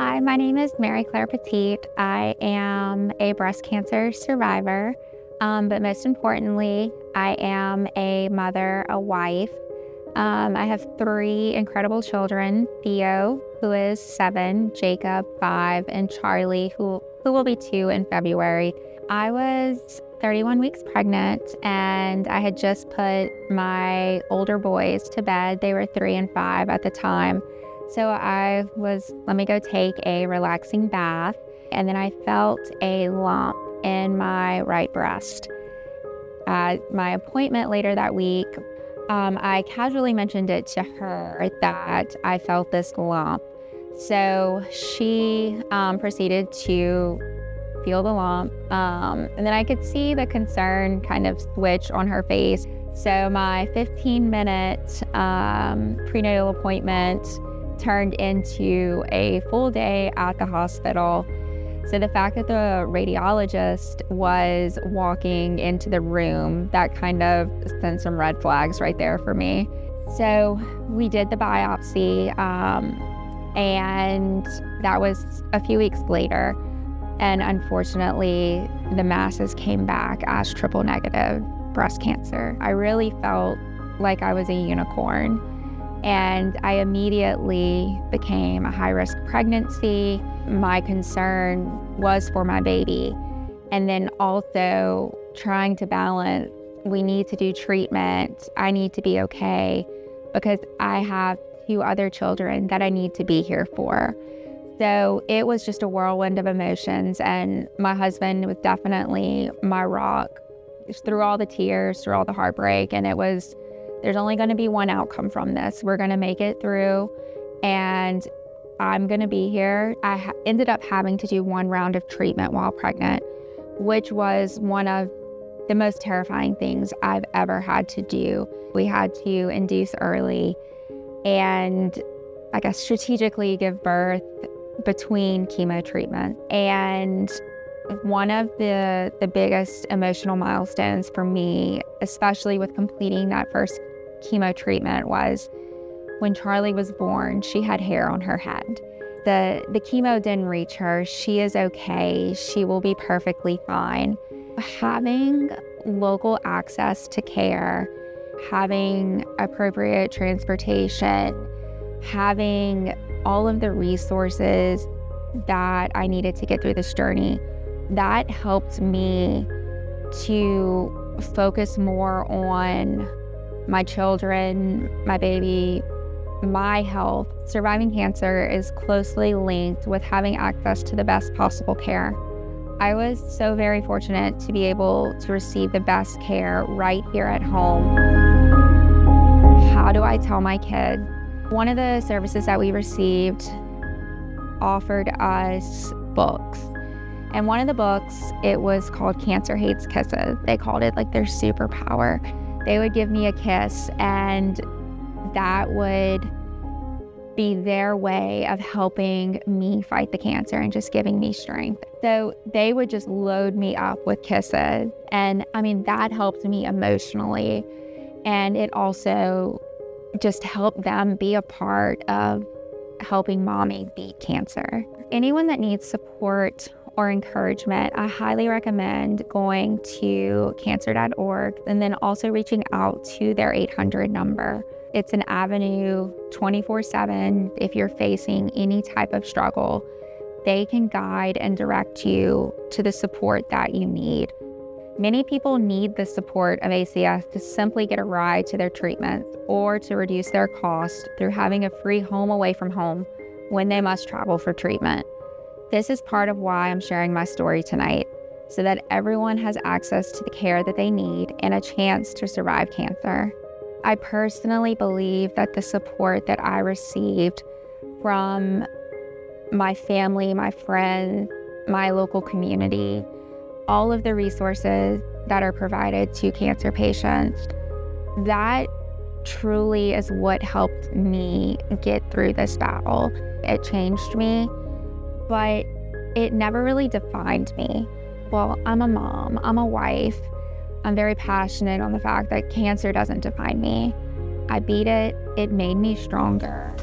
Hi, my name is Claire Petite. I am a breast cancer survivor, but most importantly, I am a mother, a wife. I have 3 incredible children: Theo, who is 7, Jacob, 5, and Charlie, who will be 2 in February. I was 31 weeks pregnant, and I had just put my older boys to bed. They were 3 and 5 at the time. So I was, let me go take a relaxing bath, and then I felt a lump in my right breast. At my appointment later that week, I casually mentioned it to her that I felt this lump. So she proceeded to feel the lump, and then I could see the concern kind of switch on her face. So my 15-minute prenatal appointment turned into a full day at the hospital. So the fact that the radiologist was walking into the room, that kind of sent some red flags right there for me. So we did the biopsy, and that was a few weeks later. And unfortunately, the masses came back as triple negative breast cancer. I really felt like I was a unicorn. And I immediately became a high-risk pregnancy. My concern was for my baby. And then also trying to balance, we need to do treatment. I need to be okay because I have 2 other children that I need to be here for. So it was just a whirlwind of emotions. And my husband was definitely my rock through all the tears, through all the heartbreak. And it was, there's only going to be one outcome from this. We're going to make it through, and I'm going to be here. I ended up having to do 1 round of treatment while pregnant, which was one of the most terrifying things I've ever had to do. We had to induce early and, I guess, strategically give birth between chemo treatment. And one of the biggest emotional milestones for me, especially with completing that first chemo treatment, was when Charlie was born. She had hair on her head. The chemo didn't reach her. She is okay. She will be perfectly fine. Having local access to care, having appropriate transportation, having all of the resources that I needed to get through this journey, that helped me to focus more on my children, my baby, my health. Surviving cancer is closely linked with having access to the best possible care. I was so very fortunate to be able to receive the best care right here at home. How do I tell my kid? One of the services that we received offered us books. And one of the books, it was called Cancer Hates Kisses. They called it like their superpower. They would give me a kiss, and that would be their way of helping me fight the cancer and just giving me strength. So they would just load me up with kisses. And I mean, that helped me emotionally. And it also just helped them be a part of helping mommy beat cancer. Anyone that needs support or encouragement, I highly recommend going to cancer.org and then also reaching out to their 800 number. It's an avenue 24/7. If you're facing any type of struggle, they can guide and direct you to the support that you need. Many people need the support of ACS to simply get a ride to their treatments or to reduce their cost through having a free home away from home when they must travel for treatment. This is part of why I'm sharing my story tonight, so that everyone has access to the care that they need and a chance to survive cancer. I personally believe that the support that I received from my family, my friends, my local community, all of the resources that are provided to cancer patients, that truly is what helped me get through this battle. It changed me, but it never really defined me. Well, I'm a mom, I'm a wife. I'm very passionate on the fact that cancer doesn't define me. I beat it. It made me stronger.